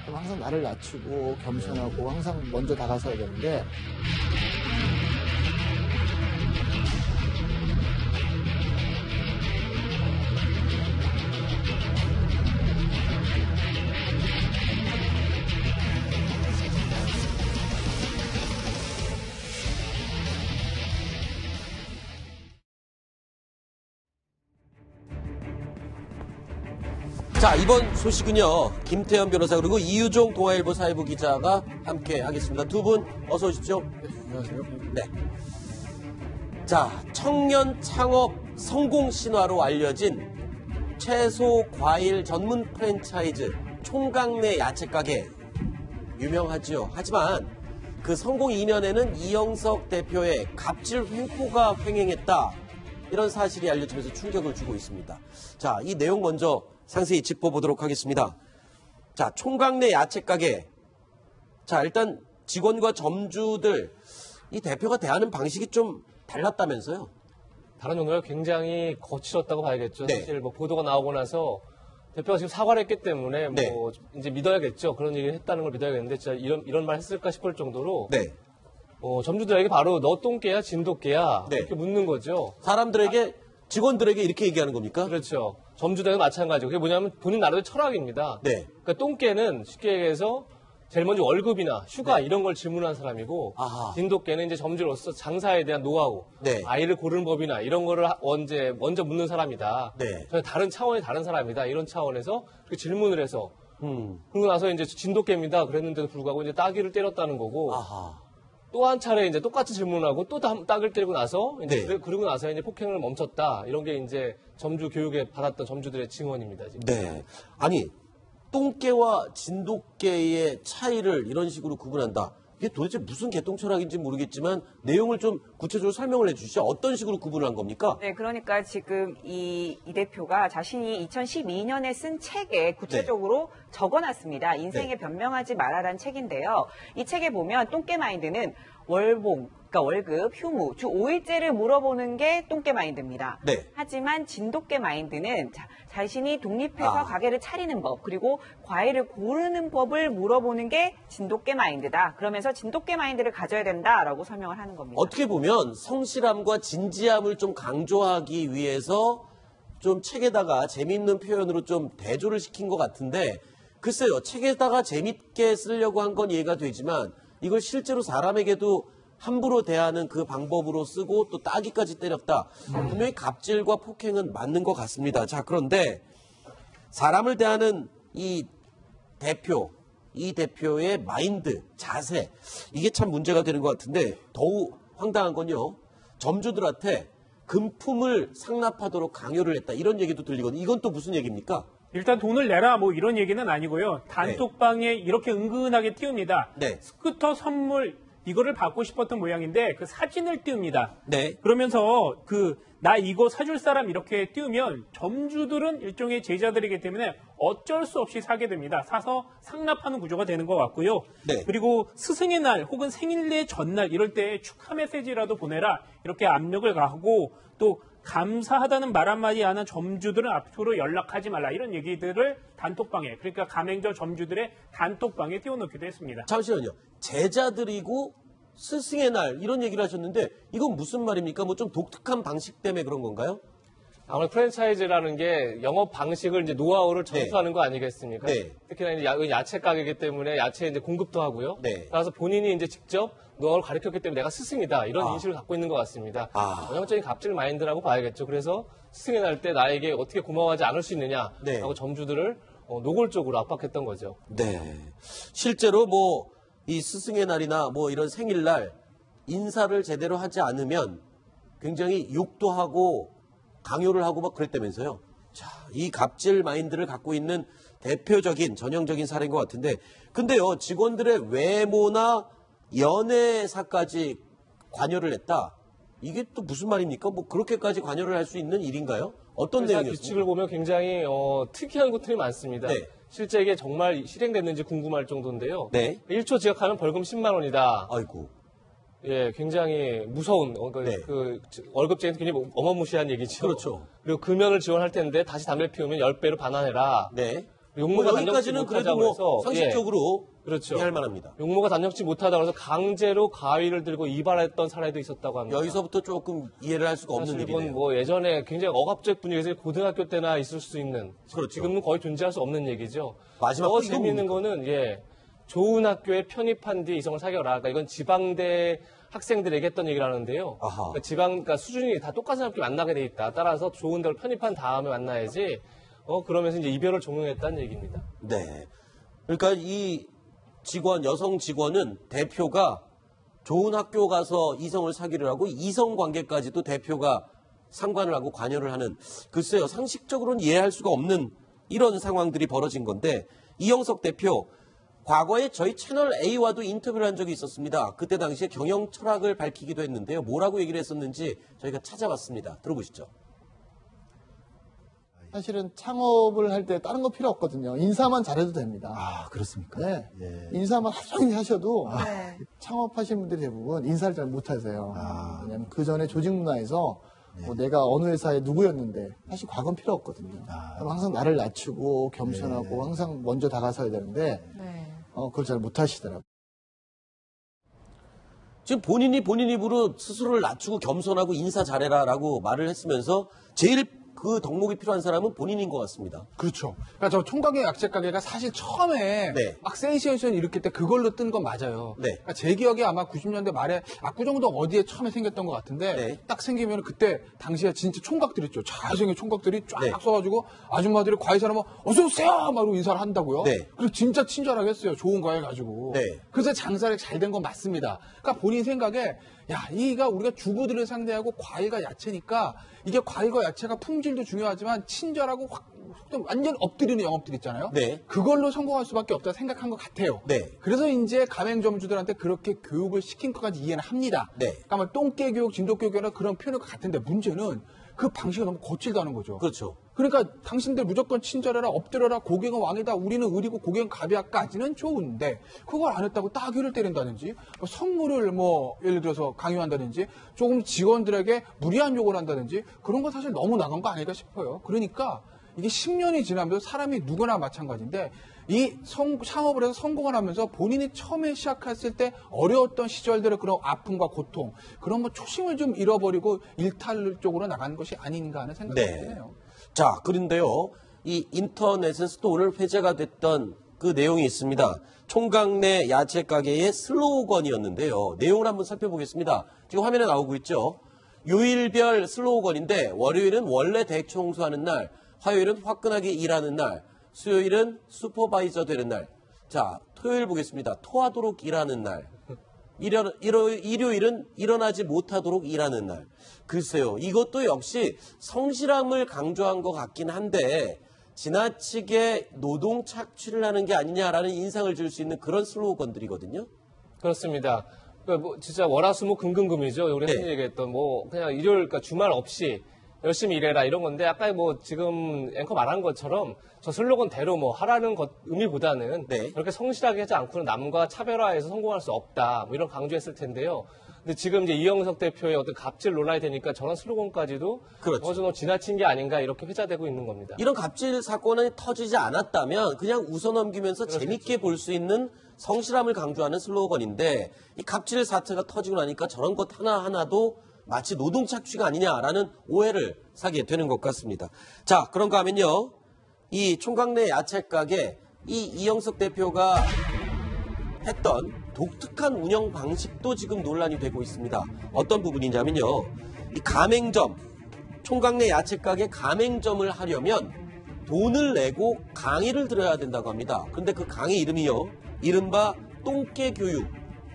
그럼 항상 나를 낮추고 겸손하고 항상 먼저 다가서야 되는데 자, 이번 소식은요, 김태현 변호사 그리고 이유종 동아일보 사회부 기자가 함께 하겠습니다. 두 분 어서 오십시오. 안녕하세요. 네. 자, 청년 창업 성공 신화로 알려진 채소 과일 전문 프랜차이즈 총각내 야채 가게 유명하지요. 하지만 그 성공 이면에는 이영석 대표의 갑질 횡포가 횡행했다. 이런 사실이 알려지면서 충격을 주고 있습니다. 자, 이 내용 먼저 상세히 짚어보도록 하겠습니다. 자, 총각내 야채 가게. 자, 일단 직원과 점주들, 이 대표가 대하는 방식이 좀 달랐다면서요? 다른 정도가 굉장히 거칠었다고 봐야겠죠. 네. 사실 뭐 보도가 나오고 나서 대표가 지금 사과를 했기 때문에 네. 뭐 이제 믿어야겠죠. 그런 얘기를 했다는 걸 믿어야겠는데 진짜 이런 말 했을까 싶을 정도로 네. 점주들에게 바로 너 똥개야 진돗개야 네. 이렇게 묻는 거죠. 사람들에게, 직원들에게 이렇게 얘기하는 겁니까? 그렇죠. 점주들도 마찬가지고 그게 뭐냐면 본인 나름의 철학입니다. 네. 그러니까 똥개는 쉽게 얘기해서 제일 먼저 월급이나 휴가 네. 이런 걸 질문한 사람이고 아하. 진돗개는 이제 점주로서 장사에 대한 노하우, 네. 아이를 고르는 법이나 이런 거를 먼저 묻는 사람이다. 네. 전혀 다른 차원의 다른 사람이다. 이런 차원에서 그 질문을 해서 음. 그러고 나서 이제 진돗개입니다. 그랬는데도 불구하고 이제 따귀를 때렸다는 거고 아하. 또 한 차례 이제 똑같이 질문하고 또 따귀를 때리고 나서 이제 네. 그러고 나서 이제 폭행을 멈췄다. 이런 게 이제 점주 교육에 받았던 점주들의 증언입니다. 지금. 네. 아니, 똥개와 진돗개의 차이를 이런 식으로 구분한다. 이게 도대체 무슨 개똥철학인지 모르겠지만 내용을 좀 구체적으로 설명을 해주시죠. 어떤 식으로 구분을 한 겁니까? 네, 그러니까 지금 이 대표가 자신이 2012년에 쓴 책에 구체적으로 적어놨습니다. 인생에 네. 변명하지 말아라는 책인데요. 이 책에 보면 똥개 마인드는 월봉, 그러니까 월급, 휴무, 주 5일제를 물어보는 게 똥개 마인드입니다. 네. 하지만 진돗개 마인드는 자신이 독립해서 가게를 차리는 법, 그리고 과일을 고르는 법을 물어보는 게 진돗개 마인드다. 그러면서 진돗개 마인드를 가져야 된다라고 설명을 하는 겁니다. 어떻게 보면 성실함과 진지함을 좀 강조하기 위해서 좀 책에다가 재미있는 표현으로 좀 대조를 시킨 것 같은데 글쎄요. 책에다가 재밌게 쓰려고 한 건 이해가 되지만 이걸 실제로 사람에게도 함부로 대하는 그 방법으로 쓰고 또 따귀까지 때렸다. 분명히 갑질과 폭행은 맞는 것 같습니다. 자, 그런데 사람을 대하는 이 대표의 마인드, 자세, 이게 참 문제가 되는 것 같은데 더욱 황당한 건요. 점주들한테 금품을 상납하도록 강요를 했다. 이런 얘기도 들리거든요. 이건 또 무슨 얘기입니까? 일단 돈을 내라 뭐 이런 얘기는 아니고요. 단톡방에 이렇게 은근하게 띄웁니다. 네. 스쿠터 선물 이거를 받고 싶었던 모양인데 그 사진을 띄웁니다. 네. 그러면서 나 이거 사줄 사람 이렇게 띄우면 점주들은 일종의 제자들이기 때문에 어쩔 수 없이 사게 됩니다. 사서 상납하는 구조가 되는 것 같고요. 네. 그리고 스승의 날 혹은 생일내 전날 이럴 때 축하 메시지라도 보내라 이렇게 압력을 가하고 또 감사하다는 말 한마디 하는 점주들은 앞으로 연락하지 말라 이런 얘기들을 단톡방에 그러니까 가맹점 점주들의 단톡방에 띄워놓기도 했습니다. 잠시만요. 제자들이고 스승의 날 이런 얘기를 하셨는데 이건 무슨 말입니까? 뭐 좀 독특한 방식 때문에 그런 건가요? 아무래도 프랜차이즈라는 게 영업 방식을 이제 노하우를 전수하는 거 아니겠습니까? 네. 특히나 이제 야채 가게이기 때문에 야채 이제 공급도 하고요. 네. 그래서 본인이 이제 직접 노하우를 가르쳤기 때문에 내가 스승이다 이런 인식을 갖고 있는 것 같습니다. 전형적인 갑질 마인드라고 봐야겠죠. 그래서 스승의 날 때 나에게 어떻게 고마워하지 않을 수 있느냐 네. 하고 점주들을 노골적으로 압박했던 거죠. 네. 실제로 뭐 이 스승의 날이나 뭐 이런 생일날 인사를 제대로 하지 않으면 굉장히 욕도 하고 강요를 하고 막 그랬다면서요. 자, 이 갑질 마인드를 갖고 있는 대표적인 전형적인 사례인 것 같은데 근데요. 직원들의 외모나 연애사까지 관여를 했다. 이게 또 무슨 말입니까? 뭐 그렇게까지 관여를 할 수 있는 일인가요? 어떤 내용이었습니까? 규칙을 보면 굉장히 특이한 것들이 많습니다. 네. 실제 이게 정말 실행됐는지 궁금할 정도인데요. 네. 1초 지각하면 벌금 10만 원이다. 아이고. 예, 굉장히 무서운 네. 월급쟁이는 굉장히 어마무시한 얘기죠. 그렇죠. 그리고 금연을 지원할 텐데 다시 담배 피우면 10배로 반환해라. 네. 용모가 단정치 여기까지는 그래도 못하자고 해서 뭐 상식적으로 그렇죠. 이해할 만합니다. 용모가 단정치 못하다고 해서 강제로 가위를 들고 이발했던 사례도 있었다고 합니다. 여기서부터 조금 이해를 할 수가 없는 사실 일이네요. 이건 뭐 예전에 굉장히 억압적 분위기에서 고등학교 때나 있을 수 있는 그렇죠. 지금은 거의 존재할 수 없는 얘기죠. 마지막 더 거 이거 재미있는 거는 좋은 학교에 편입한 뒤 이성을 사귀어라. 그러니까 이건 지방대 학생들에게 했던 얘기를 하는데요. 아하. 그러니까 수준이 다 똑같은 학교 만나게 돼 있다. 따라서 좋은 데를 편입한 다음에 만나야지. 그러면서 이제 이별을 종용했다는 얘기입니다. 네. 그러니까 이 여성 직원은 대표가 좋은 학교 가서 이성을 사귀를 하고 이성 관계까지도 대표가 상관을 하고 관여를 하는, 글쎄요, 상식적으로는 이해할 수가 없는 이런 상황들이 벌어진 건데, 이영석 대표 과거에 저희 채널 A와도 인터뷰를 한 적이 있었습니다. 그때 당시에 경영 철학을 밝히기도 했는데요. 뭐라고 얘기를 했었는지 저희가 찾아봤습니다. 들어보시죠. 사실은 창업을 할 때 다른 거 필요 없거든요. 인사만 잘해도 됩니다. 아, 그렇습니까? 네. 예. 인사만 하루 종일 하셔도 네. 창업하시는 분들이 대부분 인사를 잘 못하세요. 아. 왜냐하면 그 전에 조직 문화에서 뭐 내가 어느 회사에 누구였는데 사실 과거는 필요 없거든요. 그럼 항상 나를 낮추고 겸손하고 항상 먼저 다가서야 되는데 네. 그걸 잘 못하시더라고요. 지금 본인 입으로 스스로를 낮추고 겸손하고 인사 잘해라라고 말을 했으면서 제일 그 덕목이 필요한 사람은 본인인 것 같습니다. 그렇죠. 그러니까 저 총각의 약재 가게가 사실 처음에 네. 막 센세이션 일으킬 때 그걸로 뜬 건 맞아요. 네. 그러니까 제 기억에 아마 90년대 말에 압구정동 어디에 처음에 생겼던 것 같은데 네. 딱 생기면 그때 당시에 진짜 총각들 있죠. 잘생긴 총각들이 쫙 네. 서가지고 아줌마들이 과외 사람은 어서 오세요! 막 인사를 한다고요. 네. 그리고 진짜 친절하게 했어요. 좋은 과외 가지고. 네. 그래서 장사를 잘 된 건 맞습니다. 그러니까 본인 생각에 야, 이가 우리가 주부들을 상대하고 과일과 야채니까 이게 과일과 야채가 품질도 중요하지만 친절하고 완전 엎드리는 영업들 있잖아요. 네. 그걸로 성공할 수밖에 없다 생각한 것 같아요. 네. 그래서 이제 가맹점주들한테 그렇게 교육을 시킨 것까지 이해는 합니다. 네. 그러니까 뭐 똥개 교육, 진돗 교육이나 그런 표현일 것 같은데 문제는 그 방식이 너무 거칠다는 거죠. 그렇죠. 그러니까 당신들 무조건 친절해라, 엎드려라, 고객은 왕이다, 우리는 의리고 고객은 갑이야까지는 좋은데 그걸 안 했다고 따귀를 때린다든지 뭐 선물을 뭐 예를 들어서 강요한다든지 조금 직원들에게 무리한 요구를 한다든지 그런 건 사실 너무 나간 거 아닐까 싶어요. 그러니까 이게 10년이 지나면서 사람이 누구나 마찬가지인데 이 창업을 해서 성공을 하면서 본인이 처음에 시작했을 때 어려웠던 시절들의 그런 아픔과 고통 그런 거 초심을 좀 잃어버리고 일탈 쪽으로 나가는 것이 아닌가 하는 생각이 드네요. 자, 그런데요, 이 인터넷에서 또 오늘 회자가 됐던 그 내용이 있습니다. 총각내 야채 가게의 슬로건이었는데요. 내용을 한번 살펴보겠습니다. 지금 화면에 나오고 있죠. 요일별 슬로건인데 월요일은 원래 대청소하는 날, 화요일은 화끈하게 일하는 날, 수요일은 슈퍼바이저 되는 날. 자, 토요일 보겠습니다. 토하도록 일하는 날. 일요일은 일어나지 못하도록 일하는 날. 글쎄요, 이것도 역시 성실함을 강조한 것 같긴 한데 지나치게 노동 착취를 하는 게 아니냐라는 인상을 줄 수 있는 그런 슬로건들이거든요. 그렇습니다. 그러니까 뭐 진짜 월화수목 금금금이죠. 우리 네. 흔히 얘기했던 뭐 그냥 일요일, 그러니까 주말 없이 열심히 일해라 이런 건데 아까 뭐 지금 앵커 말한 것처럼 저 슬로건대로 뭐 하라는 것 의미보다는 네. 그렇게 성실하게 하지 않고는 남과 차별화해서 성공할 수 없다 뭐 이런 강조했을 텐데요. 근데 지금 이제 이영석 대표의 어떤 갑질 논란이 되니까 저런 슬로건까지도 그렇죠. 좀 지나친 게 아닌가 이렇게 회자되고 있는 겁니다. 이런 갑질 사건이 터지지 않았다면 그냥 웃어넘기면서 재밌게 볼 수 있는 성실함을 강조하는 슬로건인데 이 갑질 사태가 터지고 나니까 저런 것 하나하나도 마치 노동 착취가 아니냐라는 오해를 사게 되는 것 같습니다. 자, 그런가 하면요. 이 총각내 야채 가게 이 이영석 대표가 했던 독특한 운영 방식도 지금 논란이 되고 있습니다. 어떤 부분이냐면요. 이 가맹점, 총각내 야채 가게 가맹점을 하려면 돈을 내고 강의를 들어야 된다고 합니다. 그런데 그 강의 이름이요. 이른바 똥개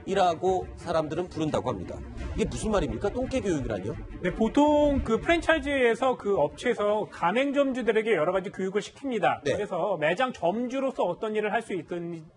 교육이라고 사람들은 부른다고 합니다. 이게 무슨 말입니까? 똥개 교육이라뇨? 네, 보통 그 프랜차이즈에서 그 업체에서 가맹점주들에게 여러 가지 교육을 시킵니다. 네. 그래서 매장 점주로서 어떤 일을 할 수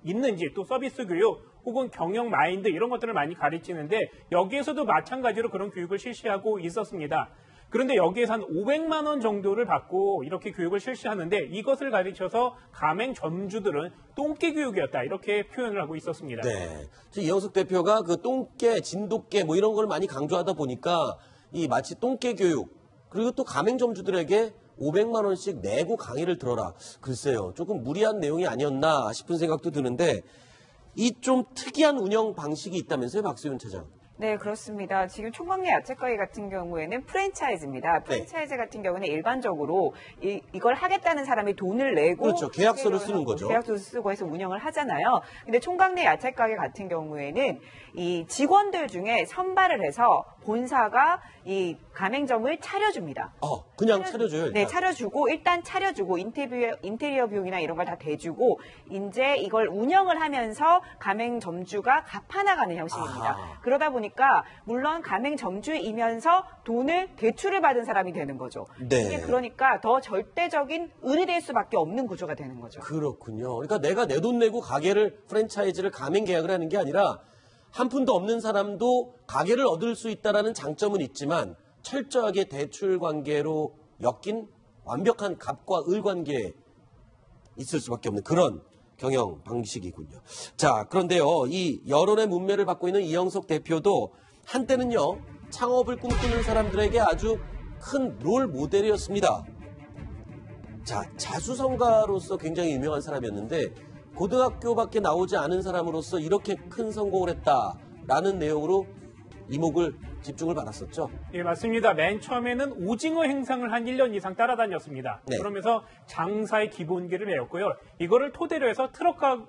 있는지 또 서비스 교육 혹은 경영 마인드 이런 것들을 많이 가르치는데 여기에서도 마찬가지로 그런 교육을 실시하고 있었습니다. 그런데 여기에서 한 500만 원 정도를 받고 이렇게 교육을 실시하는데 이것을 가르쳐서 가맹점주들은 똥개 교육이었다 이렇게 표현을 하고 있었습니다. 네. 이영석 대표가 그 똥개, 진돗개 뭐 이런 걸 많이 강조하다 보니까 이 마치 똥개 교육 그리고 또 가맹점주들에게 500만 원씩 내고 강의를 들어라. 글쎄요. 조금 무리한 내용이 아니었나 싶은 생각도 드는데 이 좀 특이한 운영 방식이 있다면서요, 박수윤 차장? 네, 그렇습니다. 지금 총각내 야채가게 같은 경우에는 프랜차이즈입니다. 프랜차이즈 같은 경우는 일반적으로 이걸 하겠다는 사람이 돈을 내고 그렇죠. 계약서를 쓰는 거죠. 계약서를 쓰고 해서 운영을 하잖아요. 근데 총각내 야채가게 같은 경우에는 이 직원들 중에 선발을 해서 본사가 이 가맹점을 차려줍니다. 그냥 차려줘요. 일단. 네, 차려주고 일단 차려주고 인테리어 비용이나 이런 걸 다 대주고 이제 이걸 운영을 하면서 가맹점주가 갚아나가는 형식입니다. 아하. 그러다 보니까 물론 가맹점주이면서 돈을 대출을 받은 사람이 되는 거죠. 네. 이게 그러니까 더 절대적인 은이 될 수밖에 없는 구조가 되는 거죠. 그렇군요. 그러니까 내가 내 돈 내고 가게를 프랜차이즈를 가맹 계약을 하는 게 아니라 한 푼도 없는 사람도 가게를 얻을 수 있다라는 장점은 있지만 철저하게 대출 관계로 엮인 완벽한 갑과 을 관계에 있을 수밖에 없는 그런 경영 방식이군요. 자, 그런데요. 이 여론의 문매를 받고 있는 이영석 대표도 한때는요. 창업을 꿈꾸는 사람들에게 아주 큰 롤 모델이었습니다. 자, 자수성가로서 굉장히 유명한 사람이었는데 고등학교밖에 나오지 않은 사람으로서 이렇게 큰 성공을 했다라는 내용으로 이목을 집중을 받았었죠. 예, 맞습니다. 맨 처음에는 오징어 행상을 한 1년 이상 따라다녔습니다. 네. 그러면서 장사의 기본기를 배웠고요. 이거를 토대로 해서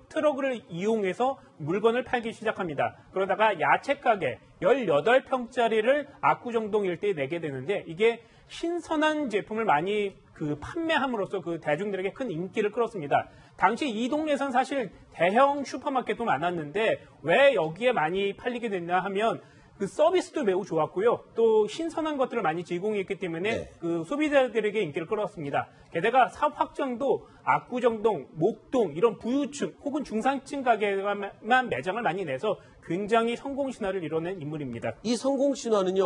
트럭을 이용해서 물건을 팔기 시작합니다. 그러다가 야채가게 18평짜리를 압구정동 일대에 내게 되는데 이게 신선한 제품을 많이 판매함으로써 대중들에게 큰 인기를 끌었습니다. 당시 이 동네에선 사실 대형 슈퍼마켓도 많았는데 왜 여기에 많이 팔리게 됐냐 하면 서비스도 매우 좋았고요. 또 신선한 것들을 많이 제공했기 때문에 네. 소비자들에게 인기를 끌었습니다. 게다가 사업 확장도 압구정동, 목동 이런 부유층 혹은 중산층 가게만 매장을 많이 내서 굉장히 성공 신화를 이뤄낸 인물입니다. 이 성공 신화는요.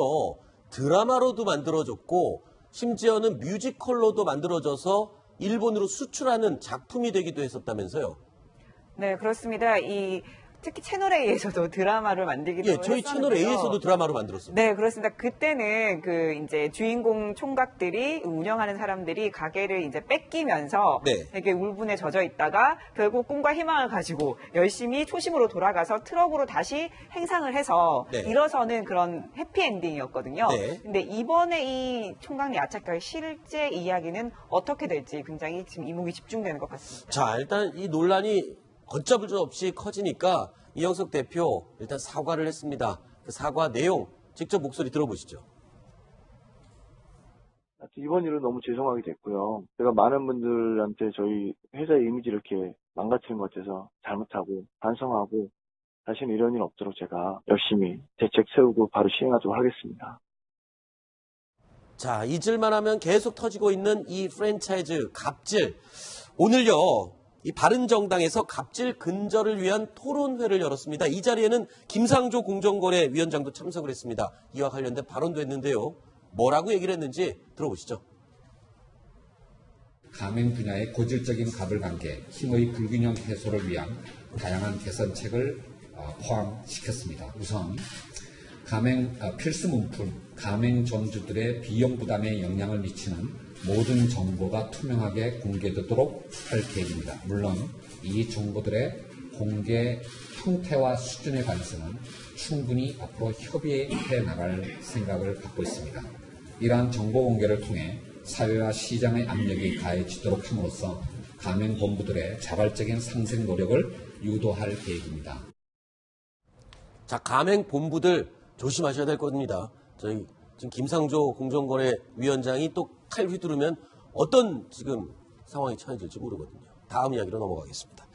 드라마로도 만들어졌고 심지어는 뮤지컬로도 만들어져서 일본으로 수출하는 작품이 되기도 했었다면서요. 네, 그렇습니다. 특히 채널A에서도 드라마를 만들기도 예, 저희 채널 A에서도 드라마로 만들었어요. 네, 그렇습니다. 그때는 이제 주인공 총각들이 운영하는 사람들이 가게를 이제 뺏기면서 네. 되게 울분에 젖어 있다가 결국 꿈과 희망을 가지고 열심히 초심으로 돌아가서 트럭으로 다시 행상을 해서 네. 일어서는 그런 해피엔딩이었거든요. 네. 근데 이번에 이 총각 야채가게 실제 이야기는 어떻게 될지 굉장히 지금 이목이 집중되는 것 같습니다. 자, 일단 이 논란이 걷잡을 수 없이 커지니까 이영석 대표 일단 사과를 했습니다. 그 사과 내용 직접 목소리 들어보시죠. 이번 일은 너무 죄송하게 됐고요. 제가 많은 분들한테 저희 회사의 이미지를 이렇게 망가뜨린 것 같아서 잘못하고 반성하고 다시는 이런 일 없도록 제가 열심히 대책 세우고 바로 시행하도록 하겠습니다. 자, 잊을만 하면 계속 터지고 있는 이 프랜차이즈 갑질. 오늘요. 이 바른정당에서 갑질 근절을 위한 토론회를 열었습니다. 이 자리에는 김상조 공정거래위원장도 참석을 했습니다. 이와 관련된 발언도 했는데요. 뭐라고 얘기를 했는지 들어보시죠. 가맹 분야의 고질적인 갑을관계, 힘의 불균형 해소를 위한 다양한 개선책을 포함시켰습니다. 우선 필수 문품, 가맹점주들의 비용 부담에 영향을 미치는 모든 정보가 투명하게 공개되도록 할 계획입니다. 물론 이 정보들의 공개 형태와 수준에 관해서는 충분히 앞으로 협의해 나갈 생각을 갖고 있습니다. 이러한 정보 공개를 통해 사회와 시장의 압력이 가해지도록 함으로써 가맹본부들의 자발적인 상생 노력을 유도할 계획입니다. 자, 가맹본부들 조심하셔야 될 겁니다. 저희 지금 김상조 공정거래위원장이 또 칼 휘두르면 어떤 지금 상황이 처해질지 모르거든요. 다음 이야기로 넘어가겠습니다.